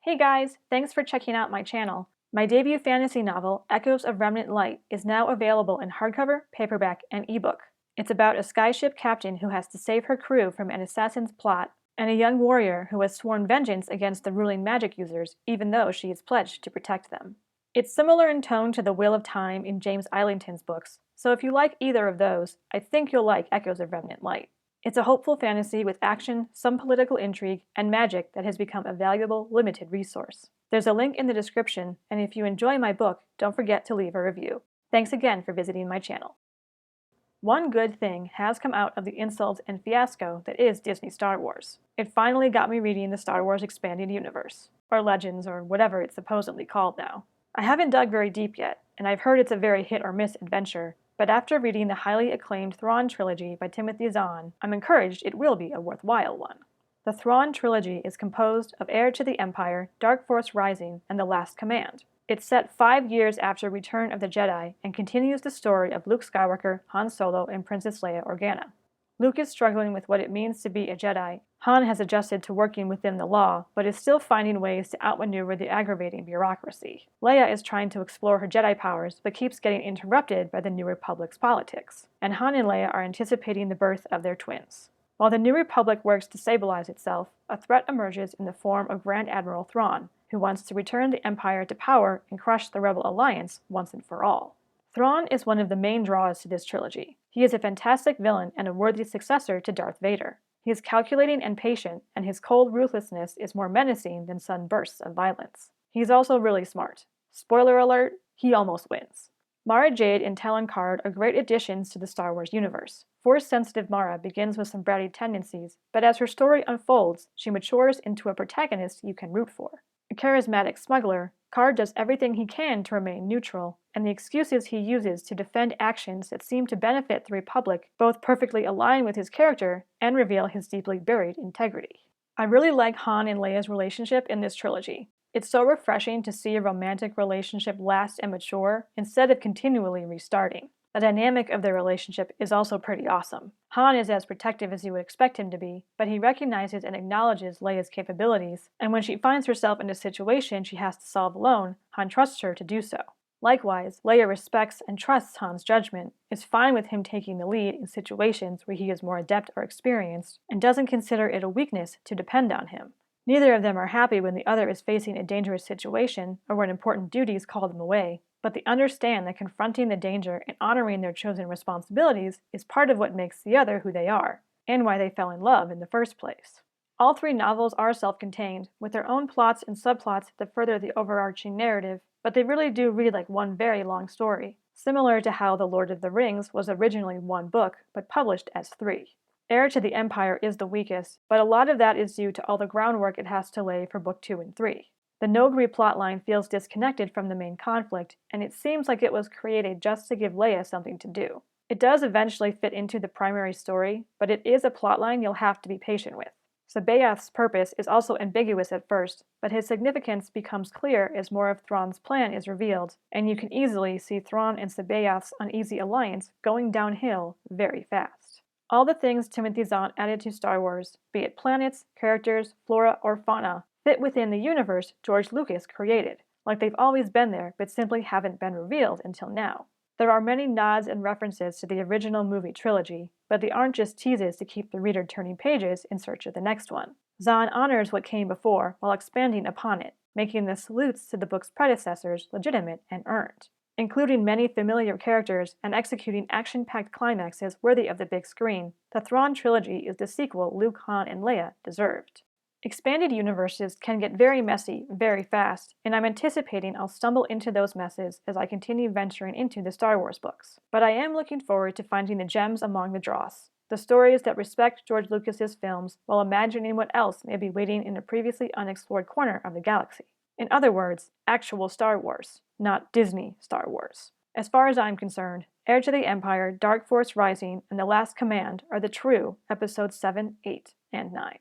Hey guys, thanks for checking out my channel. My debut fantasy novel, Echoes of Remnant Light, is now available in hardcover, paperback, and ebook. It's about a skyship captain who has to save her crew from an assassin's plot, and a young warrior who has sworn vengeance against the ruling magic users, even though she is pledged to protect them. It's similar in tone to The Wheel of Time in James Islington's books, so if you like either of those, I think you'll like Echoes of Remnant Light. It's a hopeful fantasy with action, some political intrigue, and magic that has become a valuable, limited resource. There's a link in the description, and if you enjoy my book, don't forget to leave a review. Thanks again for visiting my channel. One good thing has come out of the insult and fiasco that is Disney Star Wars. It finally got me reading the Star Wars Expanded Universe, or Legends, or whatever it's supposedly called now. I haven't dug very deep yet, and I've heard it's a very hit-or-miss adventure, but after reading the highly acclaimed Thrawn trilogy by Timothy Zahn, I'm encouraged it will be a worthwhile one. The Thrawn trilogy is composed of Heir to the Empire, Dark Force Rising, and The Last Command. It's set 5 years after Return of the Jedi and continues the story of Luke Skywalker, Han Solo, and Princess Leia Organa. Luke is struggling with what it means to be a Jedi. Han has adjusted to working within the law, but is still finding ways to outmaneuver the aggravating bureaucracy. Leia is trying to explore her Jedi powers, but keeps getting interrupted by the New Republic's politics. And Han and Leia are anticipating the birth of their twins. While the New Republic works to stabilize itself, a threat emerges in the form of Grand Admiral Thrawn, who wants to return the Empire to power and crush the Rebel Alliance once and for all. Thrawn is one of the main draws to this trilogy. He is a fantastic villain and a worthy successor to Darth Vader. He is calculating and patient, and his cold ruthlessness is more menacing than sudden bursts of violence. He is also really smart. Spoiler alert, he almost wins. Mara Jade and Talon Karrde are great additions to the Star Wars universe. Force-sensitive Mara begins with some bratty tendencies, but as her story unfolds, she matures into a protagonist you can root for. A charismatic smuggler, Karrde does everything he can to remain neutral, and the excuses he uses to defend actions that seem to benefit the Republic both perfectly align with his character and reveal his deeply buried integrity. I really like Han and Leia's relationship in this trilogy. It's so refreshing to see a romantic relationship last and mature instead of continually restarting. The dynamic of their relationship is also pretty awesome. Han is as protective as you would expect him to be, but he recognizes and acknowledges Leia's capabilities, and when she finds herself in a situation she has to solve alone, Han trusts her to do so. Likewise, Leia respects and trusts Han's judgment, is fine with him taking the lead in situations where he is more adept or experienced, and doesn't consider it a weakness to depend on him. Neither of them are happy when the other is facing a dangerous situation or when important duties call them away, but they understand that confronting the danger and honoring their chosen responsibilities is part of what makes the other who they are, and why they fell in love in the first place. All 3 novels are self-contained, with their own plots and subplots that further the overarching narrative, but they really do read like one very long story, similar to how The Lord of the Rings was originally 1 book, but published as 3. Heir to the Empire is the weakest, but a lot of that is due to all the groundwork it has to lay for Book 2 and 3. The Noghri plotline feels disconnected from the main conflict, and it seems like it was created just to give Leia something to do. It does eventually fit into the primary story, but it is a plotline you'll have to be patient with. C'baoth's purpose is also ambiguous at first, but his significance becomes clear as more of Thrawn's plan is revealed, and you can easily see Thrawn and C'baoth's uneasy alliance going downhill very fast. All the things Timothy Zahn added to Star Wars, be it planets, characters, flora, or fauna, fit within the universe George Lucas created, like they've always been there but simply haven't been revealed until now. There are many nods and references to the original movie trilogy, but they aren't just teases to keep the reader turning pages in search of the next one. Zahn honors what came before while expanding upon it, making the salutes to the book's predecessors legitimate and earned. Including many familiar characters and executing action-packed climaxes worthy of the big screen, the Thrawn trilogy is the sequel Luke, Han, and Leia deserved. Expanded universes can get very messy very fast, and I'm anticipating I'll stumble into those messes as I continue venturing into the Star Wars books. But I am looking forward to finding the gems among the dross, the stories that respect George Lucas's films while imagining what else may be waiting in a previously unexplored corner of the galaxy. In other words, actual Star Wars, not Disney Star Wars. As far as I'm concerned, Heir to the Empire, Dark Force Rising, and The Last Command are the true Episodes 7, 8, and 9.